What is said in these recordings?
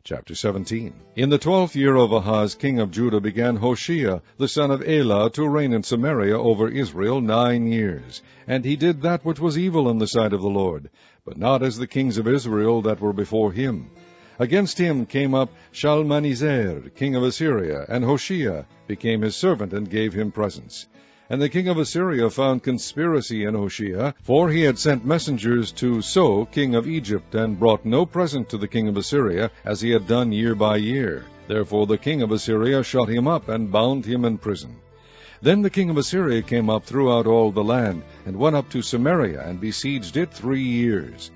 Chapter 17. In the 12th year of Ahaz, king of Judah, began Hoshea, the son of Elah, to reign in Samaria over Israel 9 years. And he did that which was evil in the sight of the Lord, but not as the kings of Israel that were before him. Against him came up Shalmaneser, king of Assyria, and Hoshea became his servant and gave him presents. And the king of Assyria found conspiracy in Hoshea, for he had sent messengers to So, king of Egypt, and brought no present to the king of Assyria, as he had done year by year. Therefore the king of Assyria shut him up, and bound him in prison. Then the king of Assyria came up throughout all the land, and went up to Samaria, and besieged it 3 years.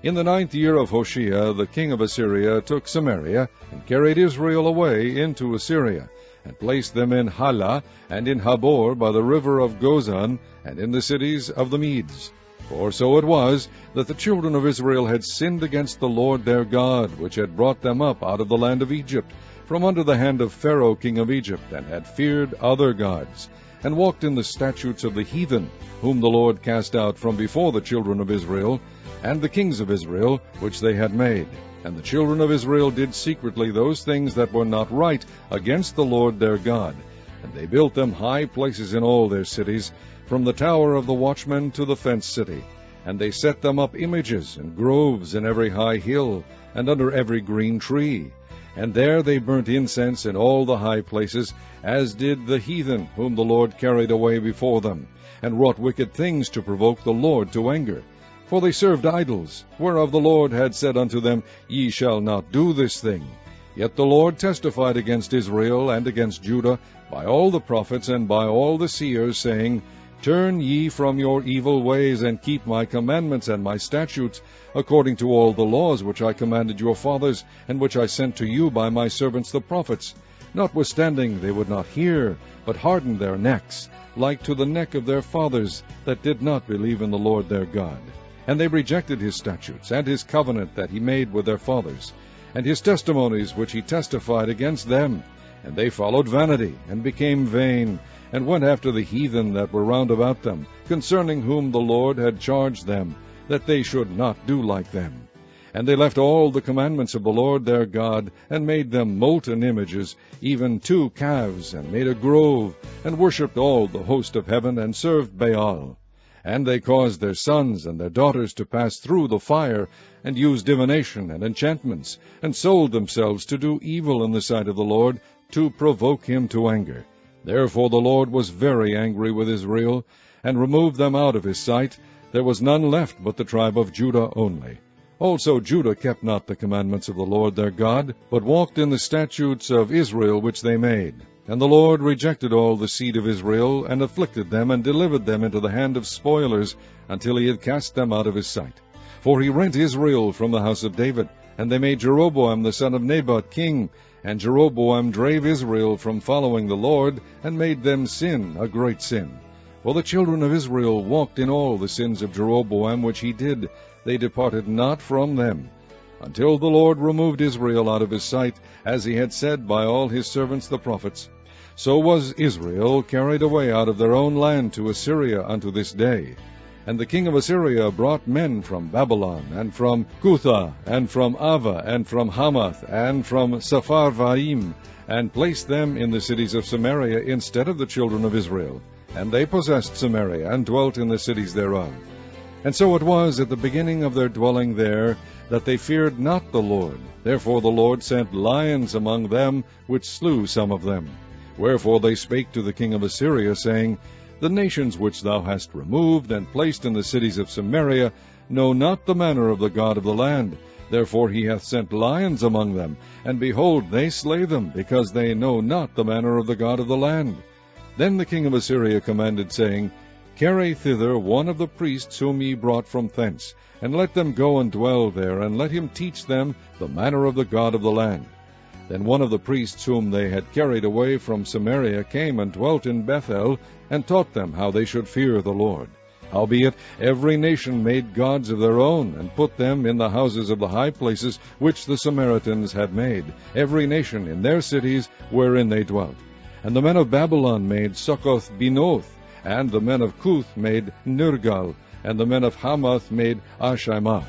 In the 9th year of Hoshea, the king of Assyria took Samaria, and carried Israel away into Assyria, and placed them in Halah, and in Habor by the river of Gozan, and in the cities of the Medes. For so it was, that the children of Israel had sinned against the Lord their God, which had brought them up out of the land of Egypt, from under the hand of Pharaoh king of Egypt, and had feared other gods, and walked in the statutes of the heathen, whom the Lord cast out from before the children of Israel, and the kings of Israel, which they had made. And the children of Israel did secretly those things that were not right against the Lord their God. And they built them high places in all their cities, from the tower of the watchmen to the fenced city. And they set them up images and groves in every high hill, and under every green tree. And there they burnt incense in all the high places, as did the heathen, whom the Lord carried away before them, and wrought wicked things to provoke the Lord to anger. For they served idols, whereof the Lord had said unto them, Ye shall not do this thing. Yet the Lord testified against Israel and against Judah by all the prophets and by all the seers, saying, Turn ye from your evil ways, and keep my commandments and my statutes, according to all the laws which I commanded your fathers, and which I sent to you by my servants the prophets. Notwithstanding they would not hear, but hardened their necks, like to the neck of their fathers, that did not believe in the Lord their God. And they rejected his statutes, and his covenant that he made with their fathers, and his testimonies which he testified against them. And they followed vanity, and became vain, and went after the heathen that were round about them, concerning whom the Lord had charged them, that they should not do like them. And they left all the commandments of the Lord their God, and made them molten images, even 2 calves, and made a grove, and worshipped all the host of heaven, and served Baal. And they caused their sons and their daughters to pass through the fire, and used divination and enchantments, and sold themselves to do evil in the sight of the Lord, to provoke him to anger. Therefore the Lord was very angry with Israel, and removed them out of his sight. There was none left but the tribe of Judah only. Also Judah kept not the commandments of the Lord their God, but walked in the statutes of Israel which they made. And the Lord rejected all the seed of Israel, and afflicted them, and delivered them into the hand of spoilers, until he had cast them out of his sight. For he rent Israel from the house of David, and they made Jeroboam the son of Nebat king. And Jeroboam drave Israel from following the Lord, and made them sin, a great sin. For the children of Israel walked in all the sins of Jeroboam which he did. They departed not from them, until the Lord removed Israel out of his sight, as he had said by all his servants the prophets. So was Israel carried away out of their own land to Assyria unto this day. And the king of Assyria brought men from Babylon, and from Outhah, and from Avva, and from Hamath, and from Sepharvaim, and placed them in the cities of Samaria instead of the children of Israel. And they possessed Samaria, and dwelt in the cities thereof. And so it was at the beginning of their dwelling there, that they feared not the Lord. Therefore the Lord sent lions among them, which slew some of them. Wherefore they spake to the king of Assyria, saying, The nations which thou hast removed, and placed in the cities of Samaria, know not the manner of the God of the land. Therefore he hath sent lions among them, and behold, they slay them, because they know not the manner of the God of the land. Then the king of Assyria commanded, saying, Carry thither one of the priests whom ye brought from thence, and let them go and dwell there, and let him teach them the manner of the God of the land. Then one of the priests whom they had carried away from Samaria came and dwelt in Bethel, and taught them how they should fear the Lord. Howbeit every nation made gods of their own, and put them in the houses of the high places which the Samaritans had made, every nation in their cities wherein they dwelt. And the men of Babylon made Succoth-Benoth, and the men of Cuth made Nergal, and the men of Hamath made Ashimah,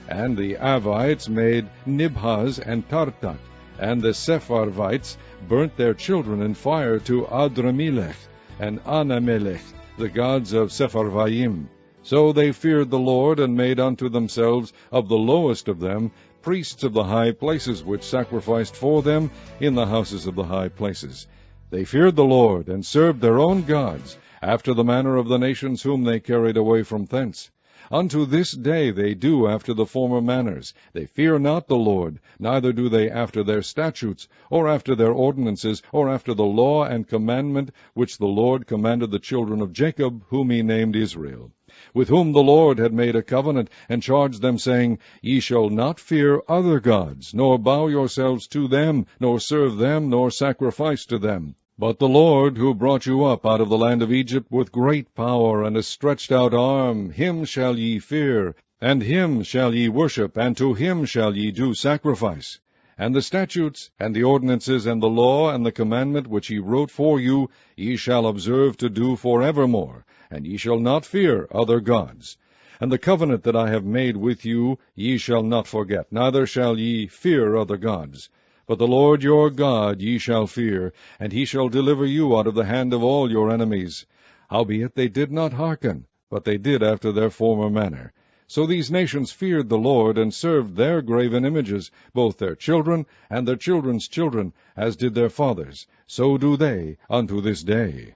and the Avites made Nibhaz and Tartak, And the Sepharvites burnt their children in fire to Adrammelech and Anammelech, the gods of Sepharvaim. So they feared the Lord, and made unto themselves of the lowest of them priests of the high places, which sacrificed for them in the houses of the high places. They feared the Lord, and served their own gods, after the manner of the nations whom they carried away from thence. Unto this day they do after the former manners. They fear not the Lord, neither do they after their statutes, or after their ordinances, or after the law and commandment which the Lord commanded the children of Jacob, whom he named Israel, with whom the Lord had made a covenant, and charged them, saying, Ye shall not fear other gods, nor bow yourselves to them, nor serve them, nor sacrifice to them. But the Lord, who brought you up out of the land of Egypt with great power and a stretched out arm, him shall ye fear, and him shall ye worship, and to him shall ye do sacrifice. And the statutes, and the ordinances, and the law, and the commandment which he wrote for you, ye shall observe to do forevermore, and ye shall not fear other gods. And the covenant that I have made with you ye shall not forget, neither shall ye fear other gods. But the Lord your God ye shall fear, and he shall deliver you out of the hand of all your enemies. Howbeit they did not hearken, but they did after their former manner. So these nations feared the Lord, and served their graven images, both their children and their children's children, as did their fathers. So do they unto this day.